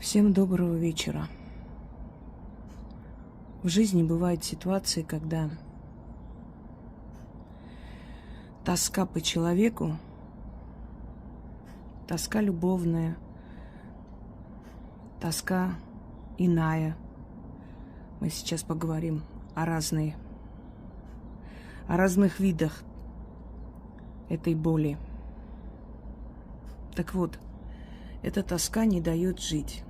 Всем доброго вечера. В жизни бывают ситуации, когда тоска по человеку, тоска любовная, тоска иная. Мы сейчас поговорим о разных видах этой боли. Так вот, эта тоска не дает жить.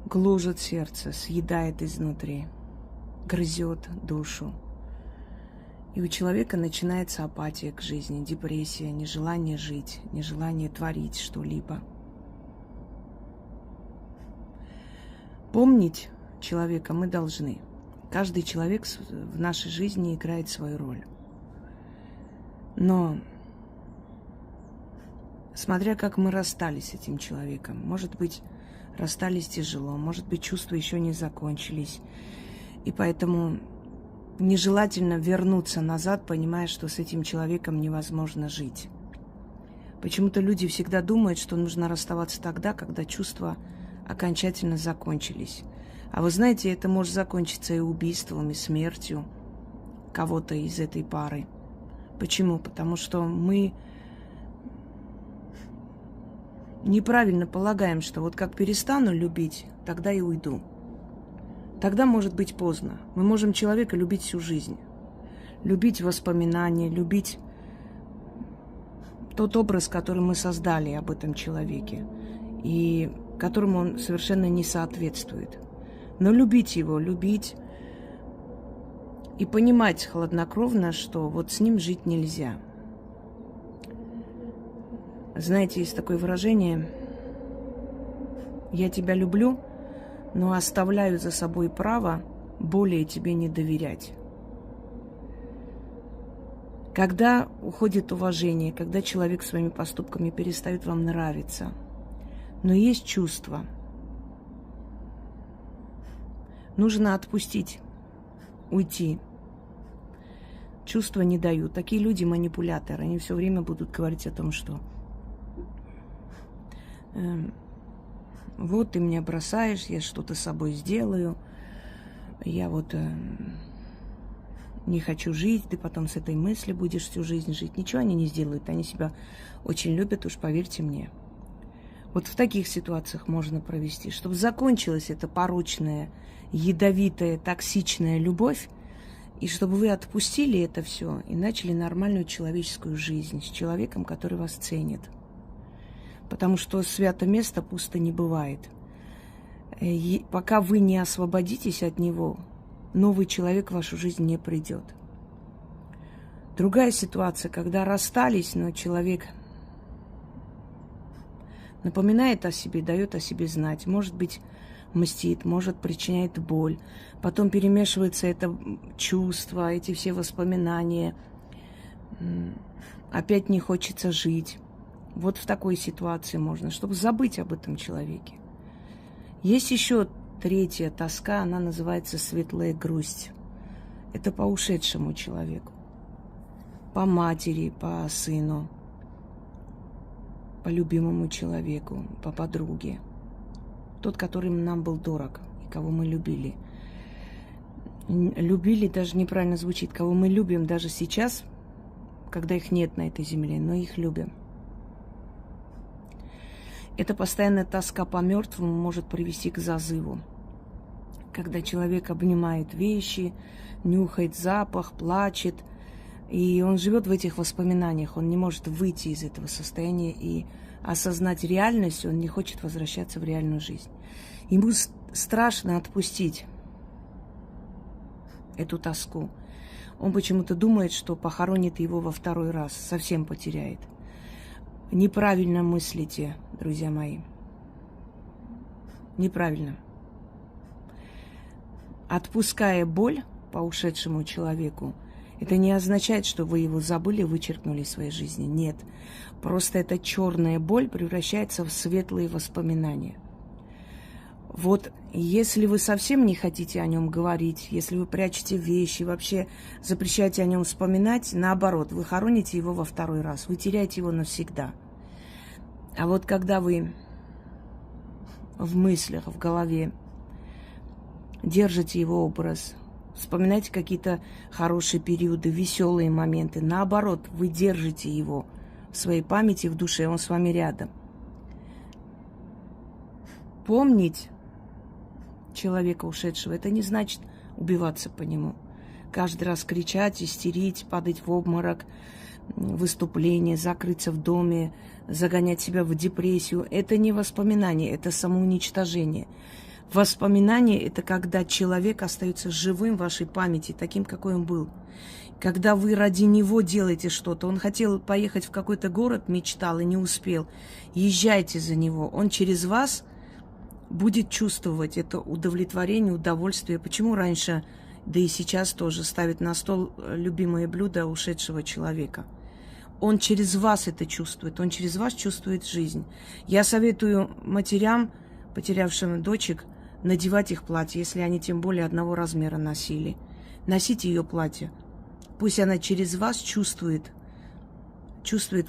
Гложет сердце, съедает изнутри, грызет душу. И у человека начинается апатия к жизни, депрессия, нежелание жить, нежелание творить что-либо. Помнить человека мы должны. Каждый человек в нашей жизни играет свою роль. Но смотря как мы расстались с этим человеком, может быть, расстались тяжело, может быть, чувства еще не закончились. И поэтому нежелательно вернуться назад, понимая, что с этим человеком невозможно жить. Почему-то люди всегда думают, что нужно расставаться тогда, когда чувства окончательно закончились. А вы знаете, это может закончиться и убийством, и смертью кого-то из этой пары. Почему? Потому что мы неправильно полагаем, что вот как перестану любить, тогда и уйду. Тогда может быть поздно. Мы можем человека любить всю жизнь. Любить воспоминания, любить тот образ, который мы создали об этом человеке, и которому он совершенно не соответствует. Но любить его, любить и понимать хладнокровно, что вот с ним жить нельзя. Знаете, есть такое выражение: «Я тебя люблю, но оставляю за собой право более тебе не доверять». Когда уходит уважение, когда человек своими поступками перестает вам нравиться, но есть чувства, нужно отпустить, уйти. Чувства не дают. Такие люди манипуляторы. Они все время будут говорить о том, что вот ты меня бросаешь, я что-то с собой сделаю, я вот не хочу жить, ты потом с этой мыслью будешь всю жизнь жить. Ничего они не сделают, они себя очень любят, уж поверьте мне. Вот в таких ситуациях можно провести, чтобы закончилась эта порочная, ядовитая, токсичная любовь, и чтобы вы отпустили это все и начали нормальную человеческую жизнь с человеком, который вас ценит. Потому что свято место пусто не бывает. И пока вы не освободитесь от него, новый человек в вашу жизнь не придет. Другая ситуация, когда расстались, но человек напоминает о себе, дает о себе знать. Может быть, мстит, может, причиняет боль. Потом перемешивается это чувство, эти все воспоминания. Опять не хочется жить. Вот в такой ситуации можно, чтобы забыть об этом человеке. Есть еще третья тоска, она называется светлая грусть. Это по ушедшему человеку, по матери, по сыну, по любимому человеку, по подруге. Тот, который нам был дорог и кого мы любили. Любили даже неправильно звучит, кого мы любим даже сейчас, когда их нет на этой земле, но их любим. Эта постоянная тоска по мертвому может привести к зазыву. Когда человек обнимает вещи, нюхает запах, плачет, и он живет в этих воспоминаниях, он не может выйти из этого состояния и осознать реальность, он не хочет возвращаться в реальную жизнь. Ему страшно отпустить эту тоску. Он почему-то думает, что похоронит его во второй раз, совсем потеряет. Неправильно мыслите, друзья мои. Неправильно. Отпуская боль по ушедшему человеку, это не означает, что вы его забыли, вычеркнули из своей жизни. Нет. Просто эта черная боль превращается в светлые воспоминания. Вот если вы совсем не хотите о нем говорить, если вы прячете вещи, вообще запрещаете о нем вспоминать, наоборот, вы хороните его во второй раз, вы теряете его навсегда. А вот когда вы в мыслях, в голове. Держите его образ. Вспоминайте какие-то хорошие периоды, веселые моменты. Наоборот, вы держите его в своей памяти, в душе, он с вами рядом. Помнить человека ушедшего, это не значит убиваться по нему. Каждый раз кричать, истерить, падать в обморок, выступление, закрыться в доме, загонять себя в депрессию. Это не воспоминание, это самоуничтожение. Воспоминание – это когда человек остается живым в вашей памяти, таким, какой он был. Когда вы ради него делаете что-то. Он хотел поехать в какой-то город, мечтал и не успел. Езжайте за него. Он через вас будет чувствовать это удовлетворение, удовольствие. Почему раньше, да и сейчас тоже, ставят на стол любимое блюдо ушедшего человека? Он через вас это чувствует, он через вас чувствует жизнь. Я советую матерям, потерявшим дочек, надевать их платье, если они тем более одного размера носили. Носите ее платье. Пусть она через вас чувствует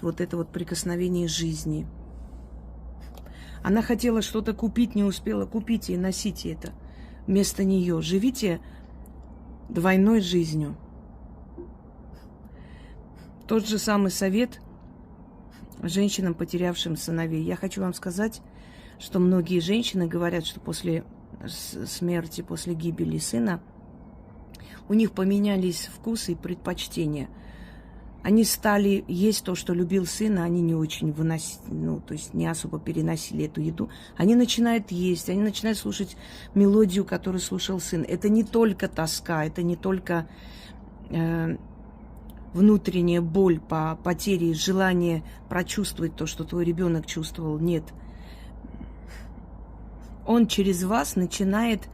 вот это вот прикосновение жизни. Она хотела что-то купить, не успела, купите и носите это. Вместо нее живите двойной жизнью. Тот же самый совет женщинам, потерявшим сыновей. Я хочу вам сказать, что многие женщины говорят, что после смерти, после гибели сына, у них поменялись вкусы и предпочтения. Они стали есть то, что любил сын, а они не очень выносили, то есть не особо переносили эту еду. Они начинают есть, они начинают слушать мелодию, которую слушал сын. Это не только тоска, это не только внутренняя боль по потере, желание прочувствовать то, что твой ребенок чувствовал. Нет. Он через вас начинает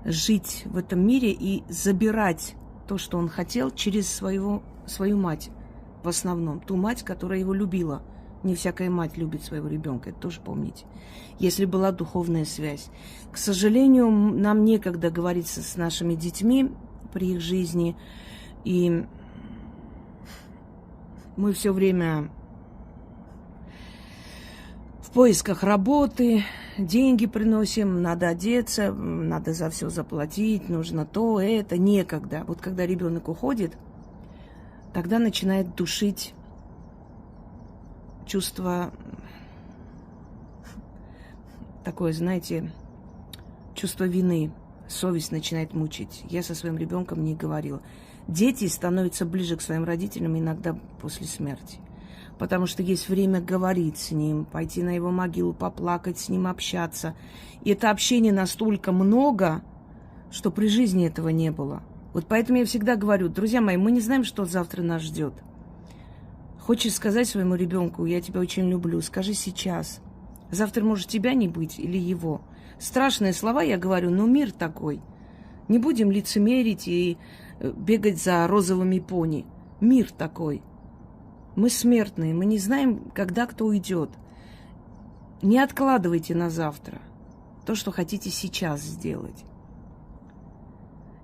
жить в этом мире и забирать то, что он хотел, через свою мать. В основном. Ту мать, которая его любила. Не всякая мать любит своего ребенка. Это тоже помните. Если была духовная связь. К сожалению, нам некогда говориться с нашими детьми при их жизни. И мы все время в поисках работы, деньги приносим, надо одеться, надо за все заплатить, нужно то, это, некогда. Вот когда ребенок уходит, тогда начинает душить чувство такое, знаете, чувство вины. Совесть начинает мучить. Я со своим ребенком не говорила. Дети становятся ближе к своим родителям иногда после смерти. Потому что есть время говорить с ним, пойти на его могилу, поплакать, с ним общаться. И это общение настолько много, что при жизни этого не было. Вот поэтому я всегда говорю, друзья мои, мы не знаем, что завтра нас ждет. Хочешь сказать своему ребенку, я тебя очень люблю, скажи сейчас. Завтра может тебя не быть или его. Страшные слова я говорю, но мир такой. Не будем лицемерить и бегать за розовыми пони. Мир такой. Мы смертные, мы не знаем, когда кто уйдет. Не откладывайте на завтра то, что хотите сейчас сделать.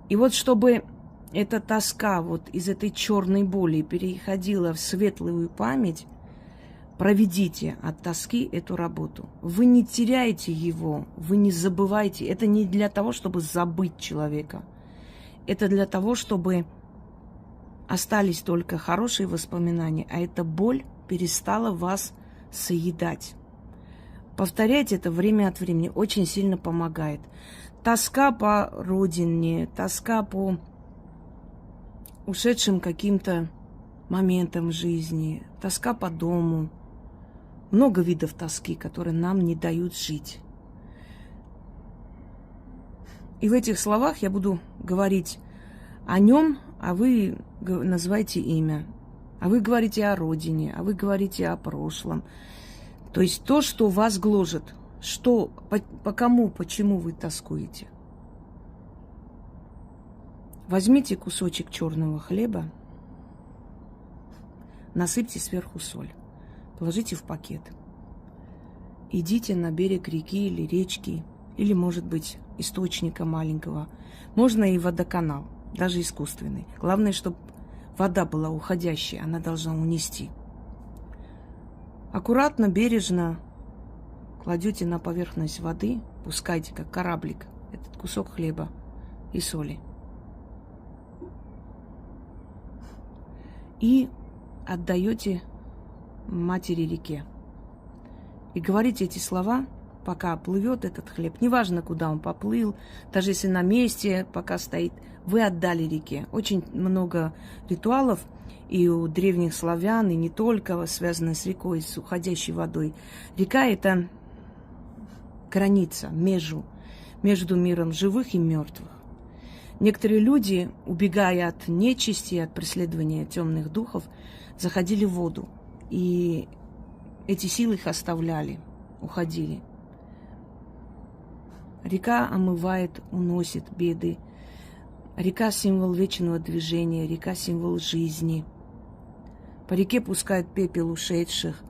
И вот чтобы эта тоска вот из этой черной боли переходила в светлую память, проведите от тоски эту работу. Вы не теряете его, вы не забывайте. Это не для того, чтобы забыть человека. Это для того, чтобы остались только хорошие воспоминания, а эта боль перестала вас соедать. Повторяйте это время от времени, очень сильно помогает. Тоска по родине, тоска по ушедшим каким-то моментам жизни, тоска по дому. Много видов тоски, которые нам не дают жить. И в этих словах я буду говорить о нем, а вы называйте имя. А вы говорите о родине, а вы говорите о прошлом. То есть то, что вас гложет, что, по кому, почему вы тоскуете. Возьмите кусочек черного хлеба, насыпьте сверху соль, положите в пакет. Идите на берег реки или речки, или, может быть, источника маленького. Можно и водоканал, даже искусственный. Главное, чтобы вода была уходящая, она должна унести. Аккуратно, бережно кладете на поверхность воды, пускайте, как кораблик, этот кусок хлеба и соли. И отдаете матери реке. И говорите эти слова, пока плывет этот хлеб. Неважно, куда он поплыл, даже если на месте пока стоит, вы отдали реке. Очень много ритуалов и у древних славян, и не только, связаны с рекой, с уходящей водой. Река – это граница между миром живых и мертвых. Некоторые люди, убегая от нечисти, от преследования темных духов, заходили в воду. И эти силы их оставляли, уходили. Река омывает, уносит беды. Река – символ вечного движения, река – символ жизни. По реке пускают пепел ушедших,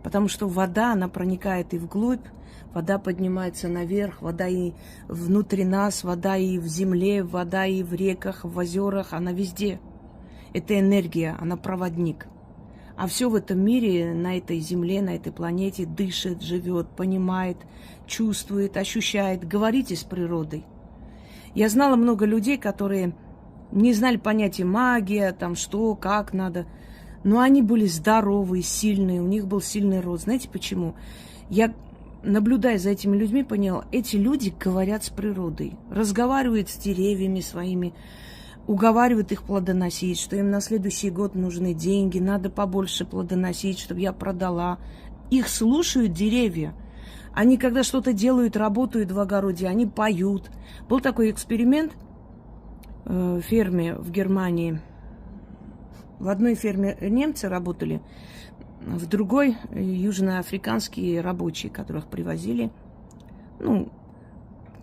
потому что вода, она проникает и вглубь, вода поднимается наверх, вода и внутри нас, вода и в земле, вода и в реках, в озерах, она везде. Это энергия, она проводник. А все в этом мире, на этой земле, на этой планете дышит, живет, понимает, чувствует, ощущает. Говорите с природой. Я знала много людей, которые не знали понятия магия, там что, как надо. Но они были здоровые, сильные, у них был сильный род. Знаете почему? Я, наблюдая за этими людьми, поняла, эти люди говорят с природой, разговаривают с деревьями своими, уговаривают их плодоносить, что им на следующий год нужны деньги, надо побольше плодоносить, чтобы я продала. Их слушают деревья. Они, когда что-то делают, работают в огороде, они поют. Был такой эксперимент в ферме в Германии. В одной ферме немцы работали, в другой южноафриканские рабочие, которых привозили,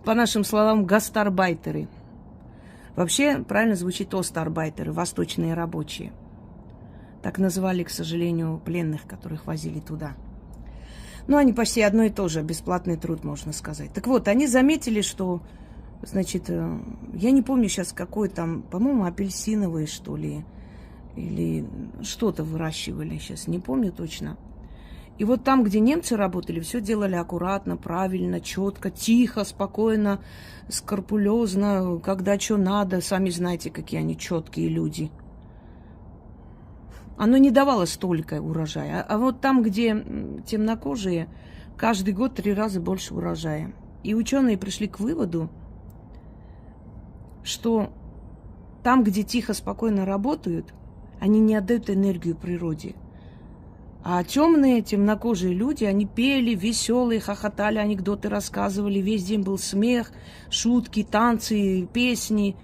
по нашим словам, гастарбайтеры. Вообще, правильно звучит остарбайтеры, восточные рабочие. Так называли, к сожалению, пленных, которых возили туда. Они почти одно и то же, бесплатный труд, можно сказать. Так вот, они заметили, что, значит, я не помню сейчас, какой там, по-моему, апельсиновые, что ли, или что-то выращивали, сейчас не помню точно. И вот там, где немцы работали, все делали аккуратно, правильно, четко, тихо, спокойно, скрупулезно, когда что надо. Сами знаете, какие они четкие люди. Оно не давало столько урожая. А вот там, где темнокожие, каждый год 3 раза больше урожая. И ученые пришли к выводу, что там, где тихо, спокойно работают, они не отдают энергию природе. А темные, темнокожие люди, они пели, веселые, хохотали, анекдоты рассказывали. Весь день был смех, шутки, танцы, песни.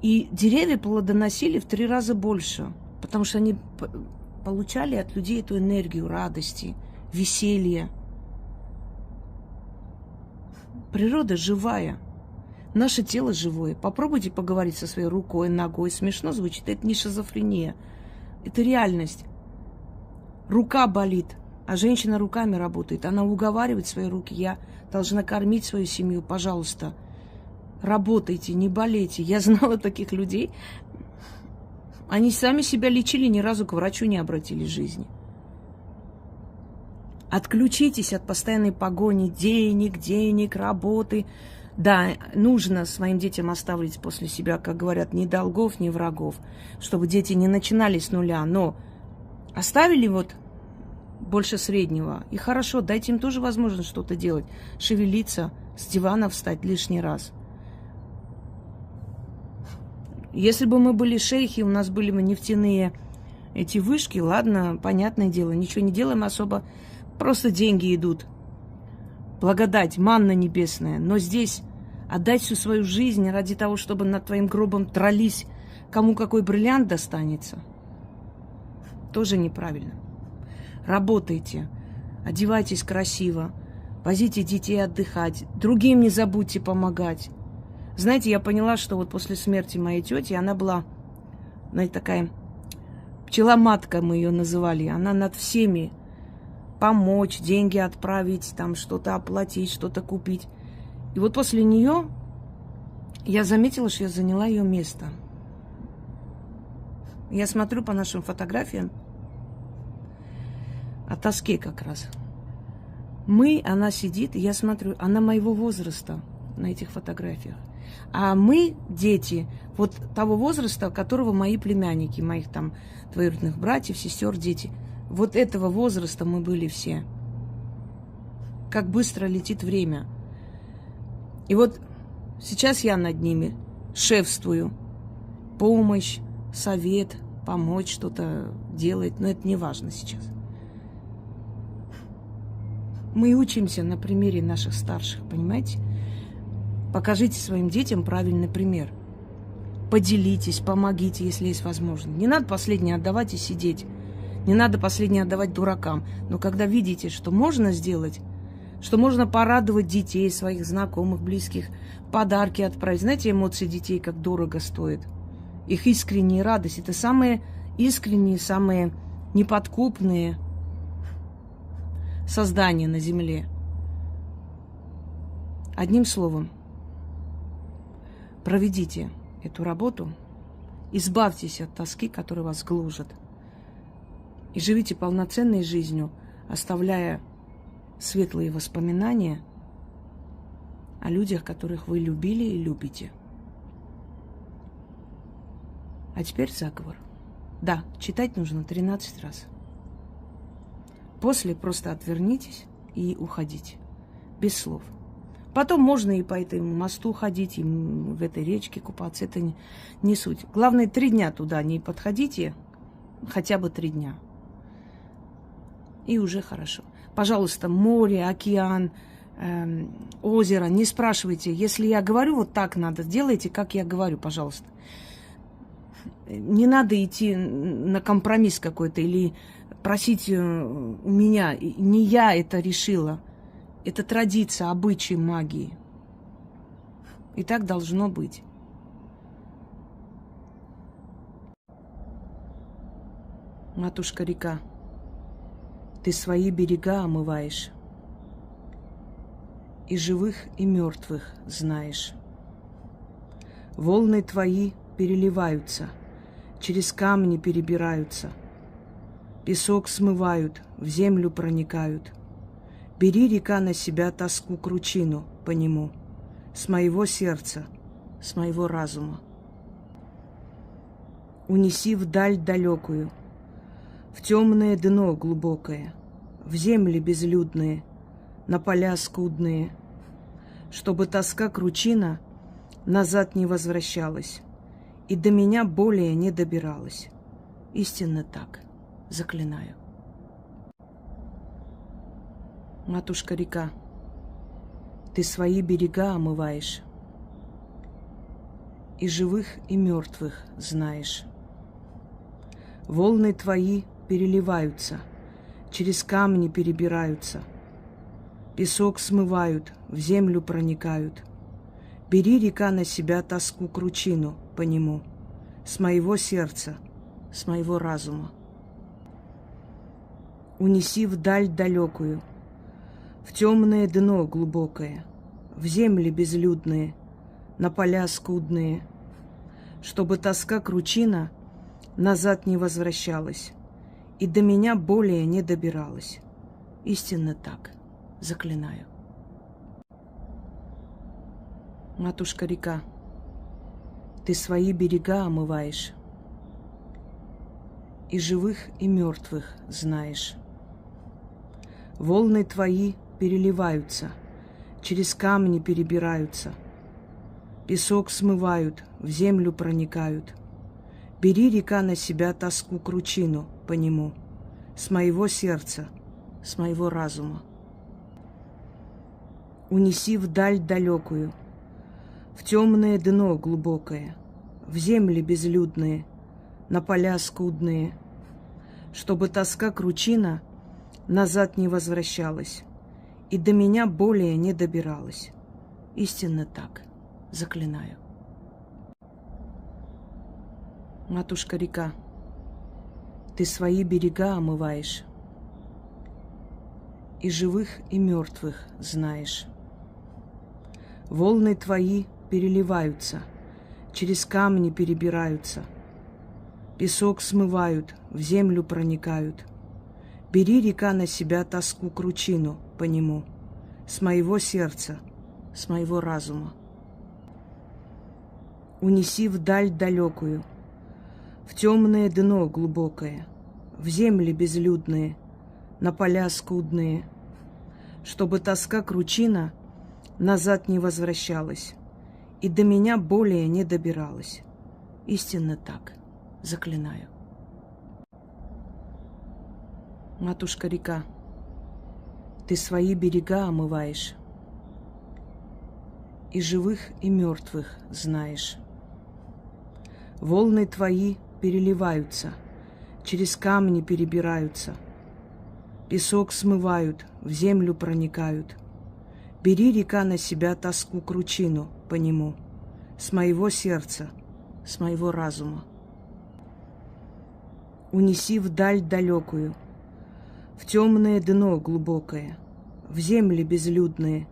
И деревья плодоносили в 3 раза больше. Потому что они получали от людей эту энергию радости, веселья. Природа живая. Наше тело живое. Попробуйте поговорить со своей рукой, ногой. Смешно звучит. Это не шизофрения. Это реальность. Рука болит, а женщина руками работает. Она уговаривает свои руки. Я должна кормить свою семью. Пожалуйста, работайте, не болейте. Я знала таких людей. Они сами себя лечили, ни разу к врачу не обратились в жизни. Отключитесь от постоянной погони денег, работы. Да, нужно своим детям оставить после себя, как говорят, ни долгов, ни врагов, чтобы дети не начинали с нуля. Но оставили больше среднего, и хорошо, дайте им тоже возможность что-то делать, шевелиться, с дивана встать лишний раз. Если бы мы были шейхи, у нас были бы нефтяные эти вышки, ладно, понятное дело, ничего не делаем особо, просто деньги идут. Благодать, манна небесная. Но здесь отдать всю свою жизнь ради того, чтобы над твоим гробом трались, кому какой бриллиант достанется, тоже неправильно. Работайте, одевайтесь красиво, возите детей отдыхать, другим не забудьте помогать. Знаете, я поняла, что после смерти моей тети, она была, знаете, такая пчела-матка, мы ее называли. Она над всеми помочь, деньги отправить, там что-то оплатить, что-то купить. И после нее я заметила, что я заняла ее место. Я смотрю по нашим фотографиям, о тоске как раз. Она сидит, и я смотрю, она моего возраста на этих фотографиях. А мы, дети, вот того возраста, которого мои племянники, моих там двоюродных братьев, сестер, дети. Вот этого возраста мы были все. Как быстро летит время. И вот сейчас я над ними шефствую. Помощь, совет, помочь что-то делать. Но это не важно сейчас. Мы учимся на примере наших старших, понимаете? Покажите своим детям правильный пример. Поделитесь, помогите, если есть возможность. Не надо последнее отдавать и сидеть. Не надо последнее отдавать дуракам. Но когда видите, что можно сделать, что можно порадовать детей, своих знакомых, близких, подарки отправить. Знаете, эмоции детей как дорого стоят. Их искренняя радость – это самые искренние, самые неподкупные создания на земле. Одним словом, проведите эту работу, избавьтесь от тоски, которая вас гложет, и живите полноценной жизнью, оставляя светлые воспоминания о людях, которых вы любили и любите. А теперь заговор. Да, читать нужно 13 раз. После просто отвернитесь и уходите. Без слов. Потом можно и по этому мосту ходить, и в этой речке купаться. Это не суть. Главное, 3 дня туда не подходите. Хотя бы 3 дня. И уже хорошо. Пожалуйста, море, океан, озеро, не спрашивайте. Если я говорю, вот так надо, делайте, как я говорю, пожалуйста. Не надо идти на компромисс какой-то или просить у меня. Не я это решила. Это традиция, обычай магии. И так должно быть. Матушка-река, ты свои берега омываешь, и живых, и мертвых знаешь. Волны твои переливаются, через камни перебираются, песок смывают, в землю проникают. Бери, река, на себя тоску кручину по нему, с моего сердца, с моего разума. Унеси вдаль далекую, в темное дно глубокое, в земли безлюдные, на поля скудные, чтобы тоска кручина назад не возвращалась и до меня более не добиралась. Истинно так, заклинаю. Матушка-река, ты свои берега омываешь, и живых, и мертвых знаешь. Волны твои переливаются, через камни перебираются, песок смывают, в землю проникают. Бери, река, на себя тоску кручину по нему, с моего сердца, с моего разума. Унеси вдаль далекую, в темное дно глубокое, в земли безлюдные, на поля скудные, чтобы тоска кручина назад не возвращалась и до меня более не добиралась. Истинно так, заклинаю. Матушка-река, ты свои берега омываешь, и живых, и мертвых знаешь. Волны твои переливаются, через камни перебираются, песок смывают, в землю проникают. Бери, река, на себя тоску кручину по нему, с моего сердца, с моего разума. Унеси вдаль далекую, в темное дно глубокое, в земли безлюдные, на поля скудные, чтобы тоска кручина назад не возвращалась и до меня более не добиралась. Истинно так, заклинаю. Матушка-река, ты свои берега омываешь, и живых, и мертвых знаешь. Волны твои переливаются, через камни перебираются, песок смывают, в землю проникают. Бери, река, на себя тоску кручину по нему, с моего сердца, с моего разума. Унеси вдаль далекую, в темное дно глубокое, в земли безлюдные, на поля скудные, чтобы тоска кручина назад не возвращалась и до меня более не добиралась. Истинно так, заклинаю. Матушка-река, ты свои берега омываешь, и живых, и мертвых знаешь. Волны твои переливаются, через камни перебираются, песок смывают, в землю проникают. Бери, река, на себя тоску кручину по нему, с моего сердца, с моего разума. Унеси вдаль далекую, в темное дно глубокое, в земли безлюдные,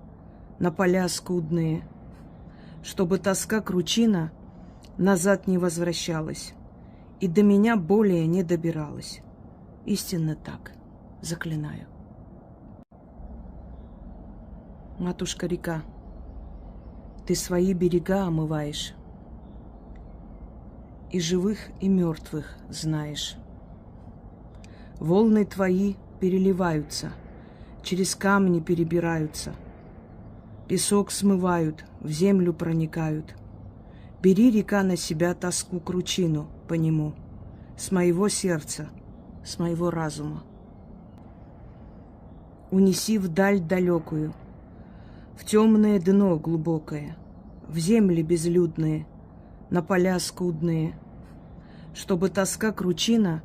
на поля скудные, чтобы тоска кручина назад не возвращалась и до меня более не добиралась. Истинно так, заклинаю. Матушка-река, ты свои берега омываешь, и живых, и мертвых знаешь. Волны твои переливаются, через камни перебираются, песок смывают, в землю проникают. Бери, река, на себя тоску кручину по нему, с моего сердца, с моего разума. Унеси вдаль далекую, в темное дно глубокое, в земли безлюдные, на поля скудные, чтобы тоска кручина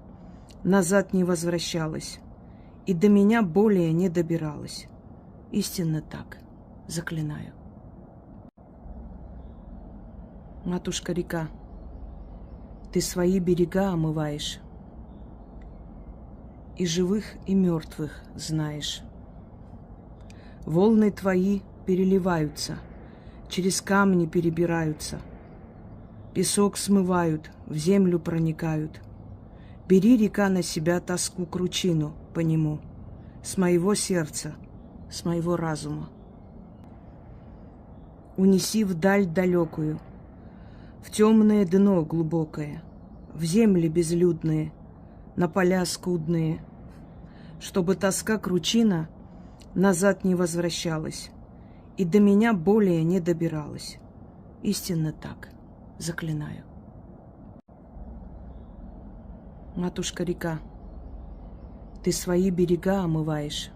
назад не возвращалась и до меня более не добиралась. Истинно так, заклинаю. Матушка-река, ты свои берега омываешь, и живых, и мертвых знаешь. Волны твои переливаются, через камни перебираются, песок смывают, в землю проникают. Бери, река, на себя тоску кручину по нему, с моего сердца, с моего разума. Унеси вдаль далекую, в темное дно глубокое, в земли безлюдные, на поля скудные, чтобы тоска кручина назад не возвращалась и до меня более не добиралась. Истинно так, заклинаю. Матушка-река, ты свои берега омываешь,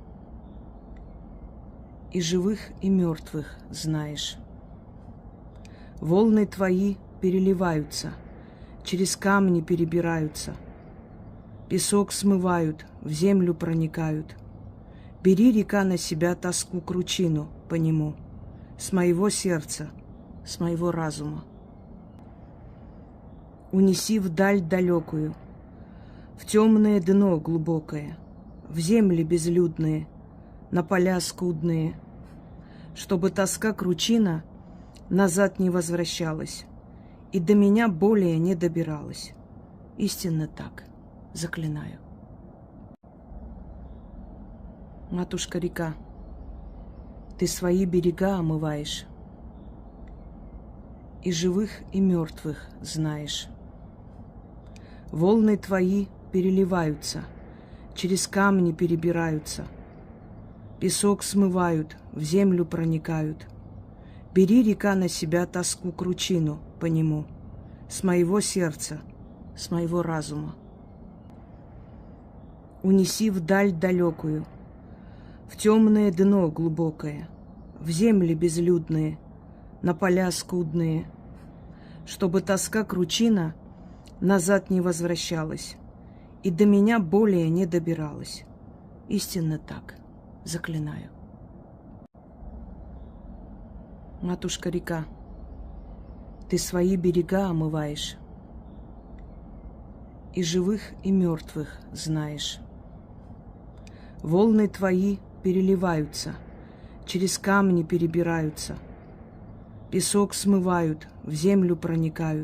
и живых, и мертвых знаешь. Волны твои переливаются, через камни перебираются, песок смывают, в землю проникают. Бери, река, на себя тоску кручину по нему, с моего сердца, с моего разума. Унеси вдаль далекую, в темное дно глубокое, в земли безлюдные, на поля скудные, чтобы тоска кручина назад не возвращалась и до меня более не добиралась. Истинно так, заклинаю. Матушка-река, ты свои берега омываешь, и живых, и мертвых знаешь. Волны твои переливаются, через камни перебираются, песок смывают, в землю проникают. Бери, река, на себя тоску кручину по нему, с моего сердца, с моего разума. Унеси вдаль далекую, в темное дно глубокое, в земли безлюдные, на поля скудные, чтобы тоска кручина назад не возвращалась и до меня более не добиралась. Истинно так, заклинаю. Матушка-река, ты свои берега омываешь, и живых, и мертвых знаешь. Волны твои переливаются, через камни перебираются, песок смывают, в землю проникают.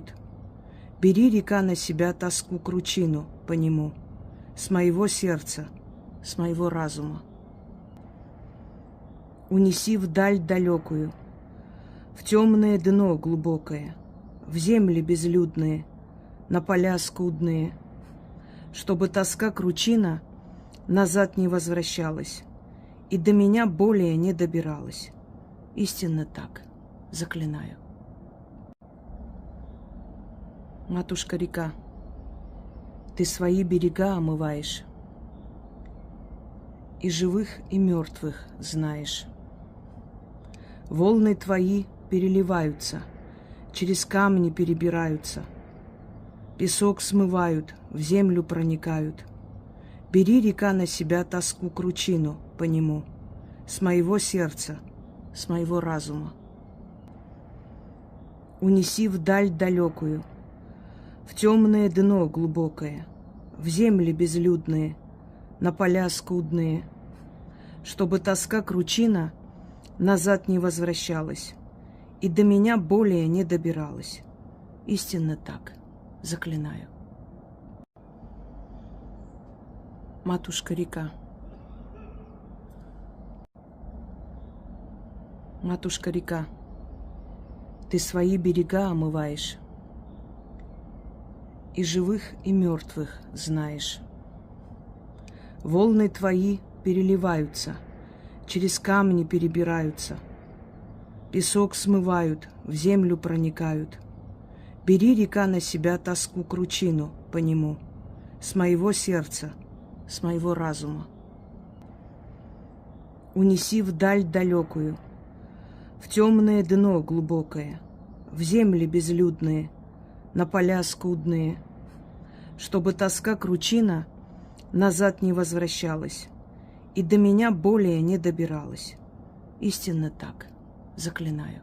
Бери, река, на себя тоску кручину по нему, с моего сердца, с моего разума. Унеси вдаль далекую, в темное дно глубокое, в земли безлюдные, на поля скудные, чтобы тоска кручина назад не возвращалась и до меня более не добиралась. Истинно так, заклинаю. Матушка-река, ты свои берега омываешь, и живых, и мертвых знаешь. Волны твои переливаются, через камни перебираются, песок смывают, в землю проникают. Бери, река, на себя тоску кручину по нему, с моего сердца, с моего разума. Унеси вдаль далекую, в темное дно глубокое, в земли безлюдные, на поля скудные, чтобы тоска кручина назад не возвращалась и до меня более не добиралась. Истинно так, заклинаю. Матушка-река, ты свои берега омываешь, и живых, и мертвых знаешь. Волны твои переливаются, через камни перебираются, песок смывают, в землю проникают. Бери, река, на себя тоску кручину по нему, с моего сердца, с моего разума. Унеси вдаль далекую, в темное дно глубокое, в земли безлюдные, на поля скудные, чтобы тоска кручина назад не возвращалась и до меня более не добиралась. Истинно так, заклинаю. Матушка-река, матушка-река, ты свои берега омываешь, и живых, и мертвых знаешь. Волны твои переливаются, через камни перебираются, песок смывают, в землю проникают. Бери, река, на себя тоску кручину по нему, с моего сердца, с моего разума. Унеси вдаль далекую, в темное дно глубокое, в земли безлюдные, на поля скудные, чтобы тоска кручина назад не возвращалась и до меня более не добиралась. Истинно так, заклинаю.